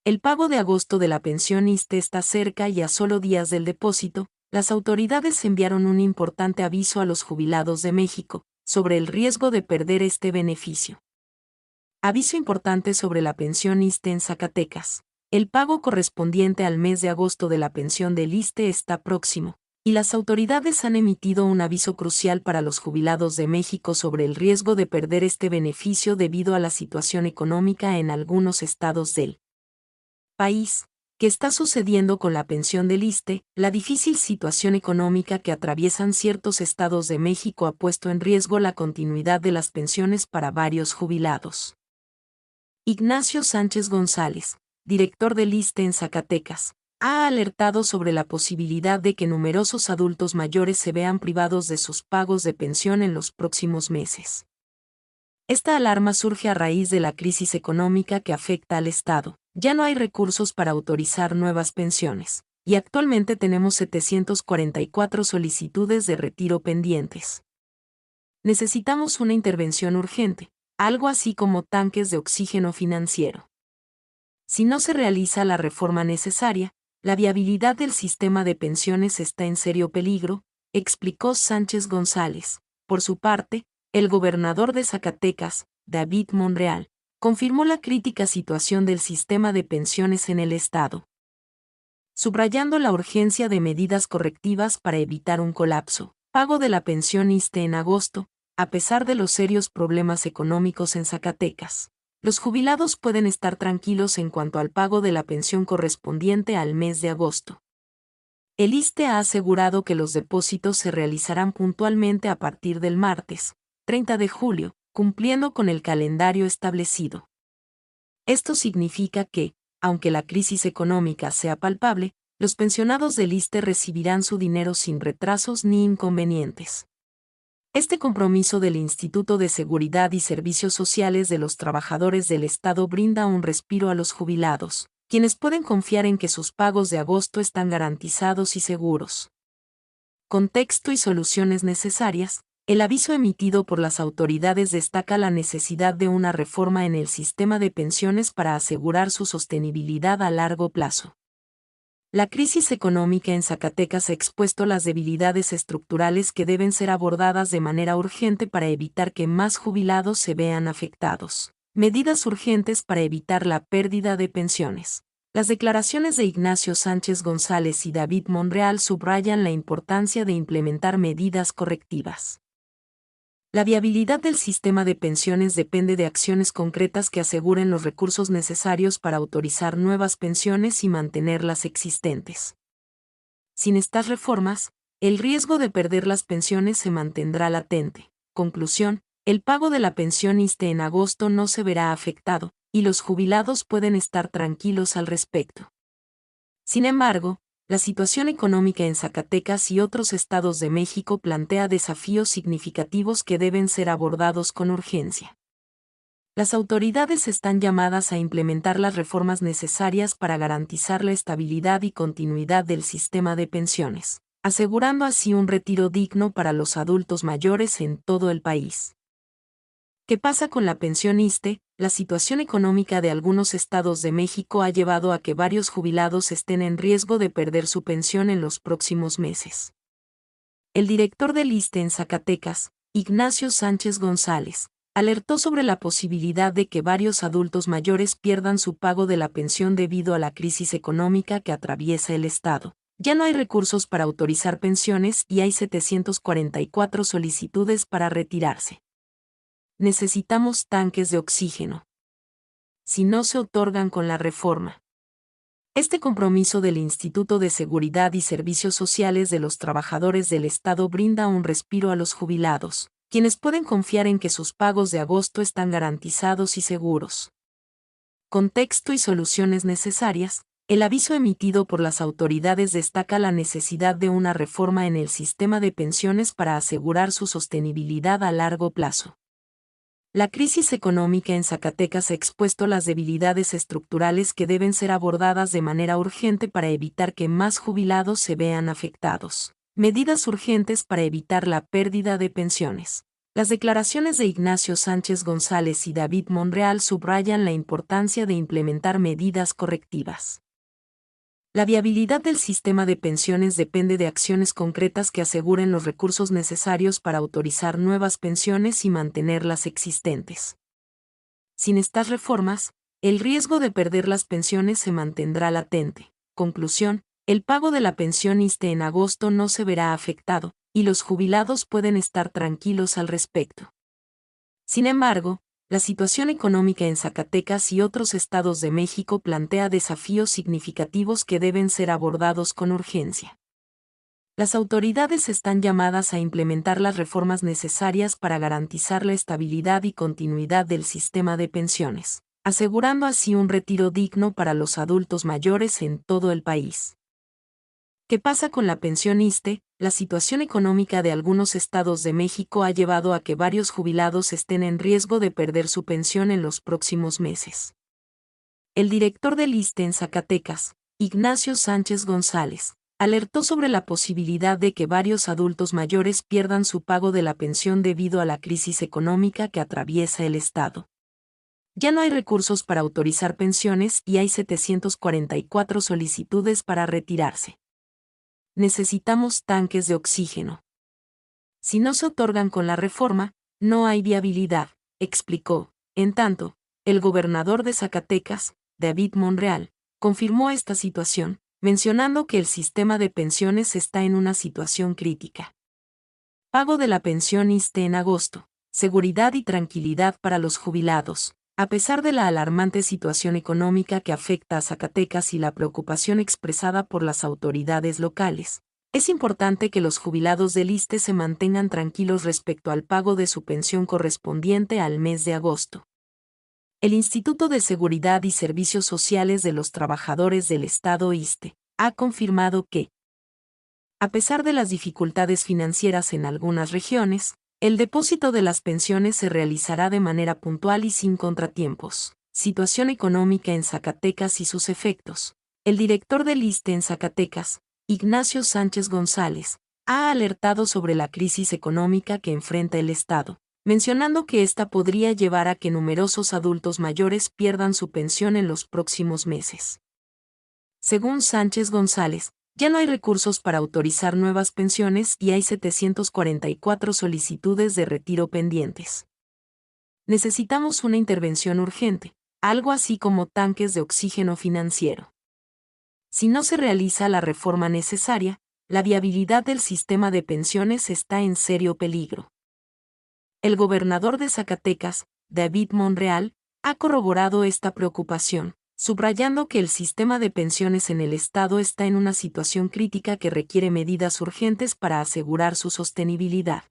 El pago de agosto de la pensión ISSSTE está cerca y a solo días del depósito, las autoridades enviaron un importante aviso a los jubilados de México sobre el riesgo de perder este beneficio. Aviso importante sobre la pensión ISSSTE en Zacatecas. El pago correspondiente al mes de agosto de la pensión del ISSSTE está próximo, y las autoridades han emitido un aviso crucial para los jubilados de México sobre el riesgo de perder este beneficio debido a la situación económica en algunos estados del país. ¿Qué está sucediendo con la pensión del ISSSTE? La difícil situación económica que atraviesan ciertos estados de México ha puesto en riesgo la continuidad de las pensiones para varios jubilados. Ignacio Sánchez González, director del ISSSTE en Zacatecas, ha alertado sobre la posibilidad de que numerosos adultos mayores se vean privados de sus pagos de pensión en los próximos meses. Esta alarma surge a raíz de la crisis económica que afecta al Estado. Ya no hay recursos para autorizar nuevas pensiones, y actualmente tenemos 744 solicitudes de retiro pendientes. Necesitamos una intervención urgente, algo así como tanques de oxígeno financiero. Si no se realiza la reforma necesaria, la viabilidad del sistema de pensiones está en serio peligro, explicó Sánchez González. Por su parte, el gobernador de Zacatecas, David Monreal, confirmó la crítica situación del sistema de pensiones en el Estado, subrayando la urgencia de medidas correctivas para evitar un colapso. Pago de la pensión ISSSTE en agosto, a pesar de los serios problemas económicos en Zacatecas. Los jubilados pueden estar tranquilos en cuanto al pago de la pensión correspondiente al mes de agosto. El ISSSTE ha asegurado que los depósitos se realizarán puntualmente a partir del martes, 30 de julio, cumpliendo con el calendario establecido. Esto significa que, aunque la crisis económica sea palpable, los pensionados del ISSSTE recibirán su dinero sin retrasos ni inconvenientes. Este compromiso del Instituto de Seguridad y Servicios Sociales de los Trabajadores del Estado brinda un respiro a los jubilados, quienes pueden confiar en que sus pagos de agosto están garantizados y seguros. Contexto y soluciones necesarias. El aviso emitido por las autoridades destaca la necesidad de una reforma en el sistema de pensiones para asegurar su sostenibilidad a largo plazo. La crisis económica en Zacatecas ha expuesto las debilidades estructurales que deben ser abordadas de manera urgente para evitar que más jubilados se vean afectados. Medidas urgentes para evitar la pérdida de pensiones. Las declaraciones de Ignacio Sánchez González y David Monreal subrayan la importancia de implementar medidas correctivas. La viabilidad del sistema de pensiones depende de acciones concretas que aseguren los recursos necesarios para autorizar nuevas pensiones y mantener las existentes. Sin estas reformas, el riesgo de perder las pensiones se mantendrá latente. Conclusión, el pago de la pensión ISSSTE en agosto no se verá afectado, y los jubilados pueden estar tranquilos al respecto. Sin embargo, la situación económica en Zacatecas y otros estados de México plantea desafíos significativos que deben ser abordados con urgencia. Las autoridades están llamadas a implementar las reformas necesarias para garantizar la estabilidad y continuidad del sistema de pensiones, asegurando así un retiro digno para los adultos mayores en todo el país. ¿Qué pasa con la pensión ISSSTE? La situación económica de algunos estados de México ha llevado a que varios jubilados estén en riesgo de perder su pensión en los próximos meses. El director del ISSSTE en Zacatecas, Ignacio Sánchez González, alertó sobre la posibilidad de que varios adultos mayores pierdan su pago de la pensión debido a la crisis económica que atraviesa el Estado. Ya no hay recursos para autorizar pensiones y hay 744 solicitudes para retirarse. Necesitamos tanques de oxígeno. Si no se otorgan con la reforma. Este compromiso del Instituto de Seguridad y Servicios Sociales de los Trabajadores del Estado brinda un respiro a los jubilados, quienes pueden confiar en que sus pagos de agosto están garantizados y seguros. Contexto y soluciones necesarias. El aviso emitido por las autoridades destaca la necesidad de una reforma en el sistema de pensiones para asegurar su sostenibilidad a largo plazo. La crisis económica en Zacatecas ha expuesto las debilidades estructurales que deben ser abordadas de manera urgente para evitar que más jubilados se vean afectados. Medidas urgentes para evitar la pérdida de pensiones. Las declaraciones de Ignacio Sánchez González y David Monreal subrayan la importancia de implementar medidas correctivas. La viabilidad del sistema de pensiones depende de acciones concretas que aseguren los recursos necesarios para autorizar nuevas pensiones y mantener las existentes. Sin estas reformas, el riesgo de perder las pensiones se mantendrá latente. Conclusión: el pago de la pensión ISSSTE en agosto no se verá afectado, y los jubilados pueden estar tranquilos al respecto. Sin embargo, la situación económica en Zacatecas y otros estados de México plantea desafíos significativos que deben ser abordados con urgencia. Las autoridades están llamadas a implementar las reformas necesarias para garantizar la estabilidad y continuidad del sistema de pensiones, asegurando así un retiro digno para los adultos mayores en todo el país. ¿Qué pasa con la pensión ISSSTE? La situación económica de algunos estados de México ha llevado a que varios jubilados estén en riesgo de perder su pensión en los próximos meses. El director del ISSSTE en Zacatecas, Ignacio Sánchez González, alertó sobre la posibilidad de que varios adultos mayores pierdan su pago de la pensión debido a la crisis económica que atraviesa el estado. Ya no hay recursos para autorizar pensiones y hay 744 solicitudes para retirarse. Necesitamos tanques de oxígeno. Si no se otorgan con la reforma, no hay viabilidad, explicó. En tanto, el gobernador de Zacatecas, David Monreal, confirmó esta situación, mencionando que el sistema de pensiones está en una situación crítica. Pago de la pensión ISSSTE en agosto, seguridad y tranquilidad para los jubilados. A pesar de la alarmante situación económica que afecta a Zacatecas y la preocupación expresada por las autoridades locales, es importante que los jubilados del ISSSTE se mantengan tranquilos respecto al pago de su pensión correspondiente al mes de agosto. El Instituto de Seguridad y Servicios Sociales de los Trabajadores del Estado ISSSTE ha confirmado que, a pesar de las dificultades financieras en algunas regiones, el depósito de las pensiones se realizará de manera puntual y sin contratiempos. Situación económica en Zacatecas y sus efectos. El director del ISSSTE en Zacatecas, Ignacio Sánchez González, ha alertado sobre la crisis económica que enfrenta el Estado, mencionando que esta podría llevar a que numerosos adultos mayores pierdan su pensión en los próximos meses. Según Sánchez González, ya no hay recursos para autorizar nuevas pensiones y hay 744 solicitudes de retiro pendientes. Necesitamos una intervención urgente, algo así como tanques de oxígeno financiero. Si no se realiza la reforma necesaria, la viabilidad del sistema de pensiones está en serio peligro. El gobernador de Zacatecas, David Monreal, ha corroborado esta preocupación, subrayando que el sistema de pensiones en el estado está en una situación crítica que requiere medidas urgentes para asegurar su sostenibilidad.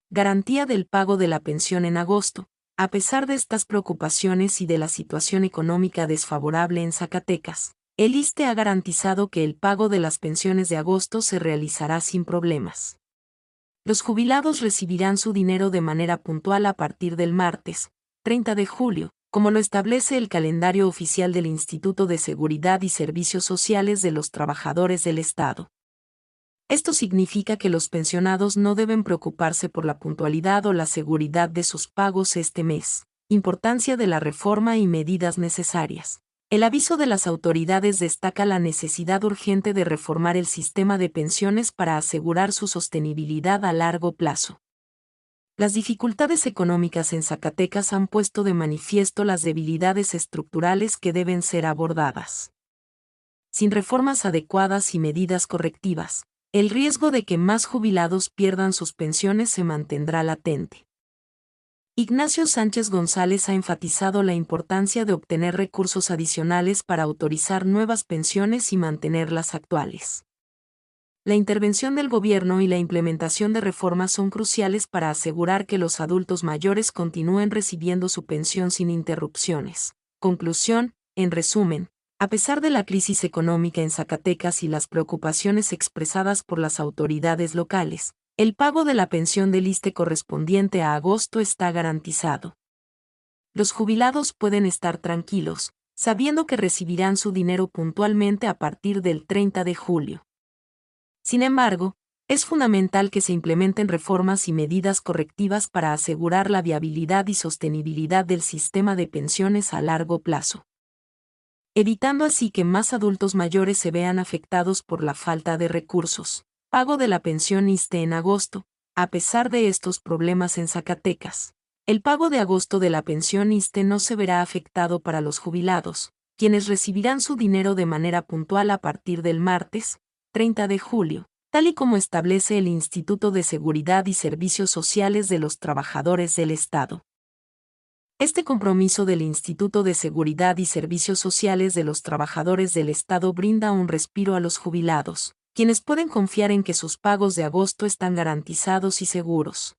Garantía del pago de la pensión en agosto. A pesar de estas preocupaciones y de la situación económica desfavorable en Zacatecas, el ISSSTE ha garantizado que el pago de las pensiones de agosto se realizará sin problemas. Los jubilados recibirán su dinero de manera puntual a partir del martes, 30 de julio, como lo establece el calendario oficial del Instituto de Seguridad y Servicios Sociales de los Trabajadores del Estado. Esto significa que los pensionados no deben preocuparse por la puntualidad o la seguridad de sus pagos este mes. Importancia de la reforma y medidas necesarias. El aviso de las autoridades destaca la necesidad urgente de reformar el sistema de pensiones para asegurar su sostenibilidad a largo plazo. Las dificultades económicas en Zacatecas han puesto de manifiesto las debilidades estructurales que deben ser abordadas. Sin reformas adecuadas y medidas correctivas, el riesgo de que más jubilados pierdan sus pensiones se mantendrá latente. Ignacio Sánchez González ha enfatizado la importancia de obtener recursos adicionales para autorizar nuevas pensiones y mantener las actuales. La intervención del gobierno y la implementación de reformas son cruciales para asegurar que los adultos mayores continúen recibiendo su pensión sin interrupciones. Conclusión: en resumen, a pesar de la crisis económica en Zacatecas y las preocupaciones expresadas por las autoridades locales, el pago de la pensión del ISSSTE correspondiente a agosto está garantizado. Los jubilados pueden estar tranquilos, sabiendo que recibirán su dinero puntualmente a partir del 30 de julio. Sin embargo, Es fundamental que se implementen reformas y medidas correctivas para asegurar la viabilidad y sostenibilidad del sistema de pensiones a largo plazo, evitando así que más adultos mayores se vean afectados por la falta de recursos. Pago de la pensión ISSSTE en agosto. A pesar de estos problemas en Zacatecas, el pago de agosto de la pensión ISSSTE no se verá afectado para los jubilados, quienes recibirán su dinero de manera puntual a partir del martes, 30 de julio, tal y como establece el Instituto de Seguridad y Servicios Sociales de los Trabajadores del Estado. Este compromiso del Instituto de Seguridad y Servicios Sociales de los Trabajadores del Estado brinda un respiro a los jubilados, quienes pueden confiar en que sus pagos de agosto están garantizados y seguros.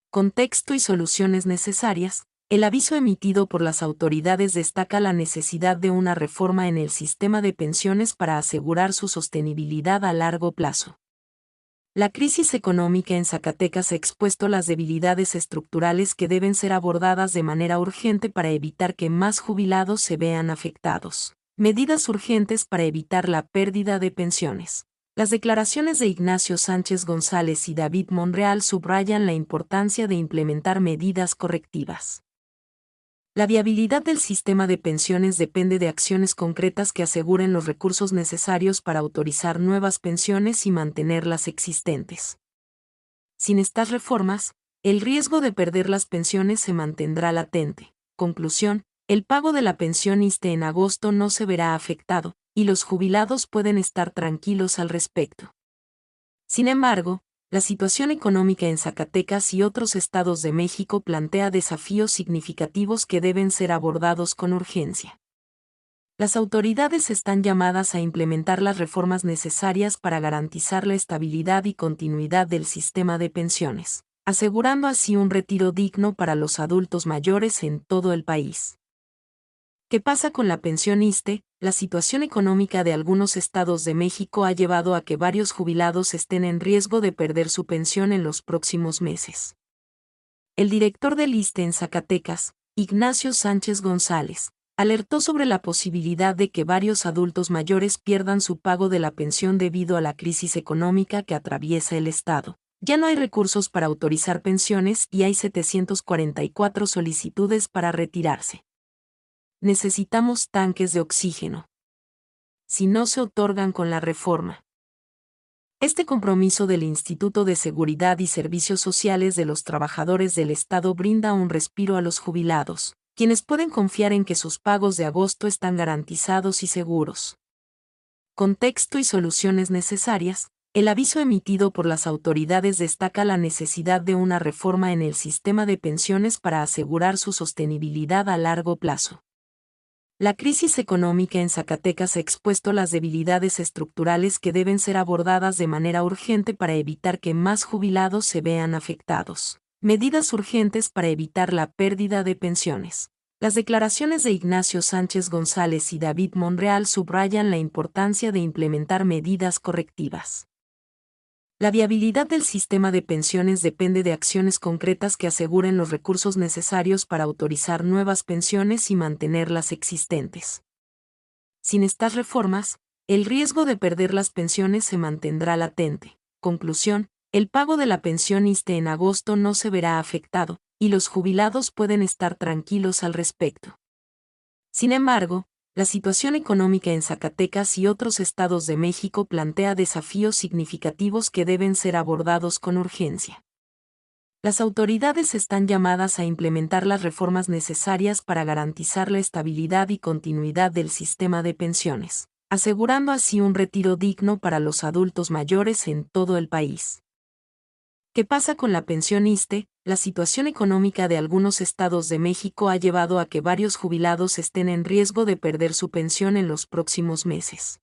Contexto y soluciones necesarias. El aviso emitido por las autoridades destaca la necesidad de una reforma en el sistema de pensiones para asegurar su sostenibilidad a largo plazo. La crisis económica en Zacatecas ha expuesto las debilidades estructurales que deben ser abordadas de manera urgente para evitar que más jubilados se vean afectados. Medidas urgentes para evitar la pérdida de pensiones. Las declaraciones de Ignacio Sánchez González y David Monreal subrayan la importancia de implementar medidas correctivas. La viabilidad del sistema de pensiones depende de acciones concretas que aseguren los recursos necesarios para autorizar nuevas pensiones y mantener las existentes. Sin estas reformas, el riesgo de perder las pensiones se mantendrá latente. Conclusión: el pago de la pensión ISSSTE en agosto no se verá afectado, y los jubilados pueden estar tranquilos al respecto. Sin embargo, la situación económica en Zacatecas y otros estados de México plantea desafíos significativos que deben ser abordados con urgencia. Las autoridades están llamadas a implementar las reformas necesarias para garantizar la estabilidad y continuidad del sistema de pensiones, asegurando así un retiro digno para los adultos mayores en todo el país. ¿Qué pasa con la pensión ISSSTE? La situación económica de algunos estados de México ha llevado a que varios jubilados estén en riesgo de perder su pensión en los próximos meses. El director del ISSSTE en Zacatecas, Ignacio Sánchez González, alertó sobre la posibilidad de que varios adultos mayores pierdan su pago de la pensión debido a la crisis económica que atraviesa el estado. Ya no hay recursos para autorizar pensiones y hay 744 solicitudes para retirarse. Necesitamos tanques de oxígeno. Si no se otorgan con la reforma. Este compromiso del Instituto de Seguridad y Servicios Sociales de los Trabajadores del Estado brinda un respiro a los jubilados, quienes pueden confiar en que sus pagos de agosto están garantizados y seguros. Contexto y soluciones necesarias. El aviso emitido por las autoridades destaca la necesidad de una reforma en el sistema de pensiones para asegurar su sostenibilidad a largo plazo. La crisis económica en Zacatecas ha expuesto las debilidades estructurales que deben ser abordadas de manera urgente para evitar que más jubilados se vean afectados. Medidas urgentes para evitar la pérdida de pensiones. Las declaraciones de Ignacio Sánchez González y David Monreal subrayan la importancia de implementar medidas correctivas. La viabilidad del sistema de pensiones depende de acciones concretas que aseguren los recursos necesarios para autorizar nuevas pensiones y mantener las existentes. Sin estas reformas, el riesgo de perder las pensiones se mantendrá latente. Conclusión: el pago de la pensión ISSSTE en agosto no se verá afectado, y los jubilados pueden estar tranquilos al respecto. Sin embargo, la situación económica en Zacatecas y otros estados de México plantea desafíos significativos que deben ser abordados con urgencia. Las autoridades están llamadas a implementar las reformas necesarias para garantizar la estabilidad y continuidad del sistema de pensiones, asegurando así un retiro digno para los adultos mayores en todo el país. ¿Qué pasa con la pensión ISSSTE? La situación económica de algunos estados de México ha llevado a que varios jubilados estén en riesgo de perder su pensión en los próximos meses.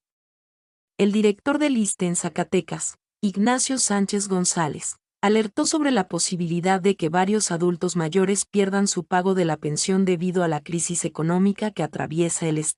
El director del ISSSTE en Zacatecas, Ignacio Sánchez González, alertó sobre la posibilidad de que varios adultos mayores pierdan su pago de la pensión debido a la crisis económica que atraviesa el estado.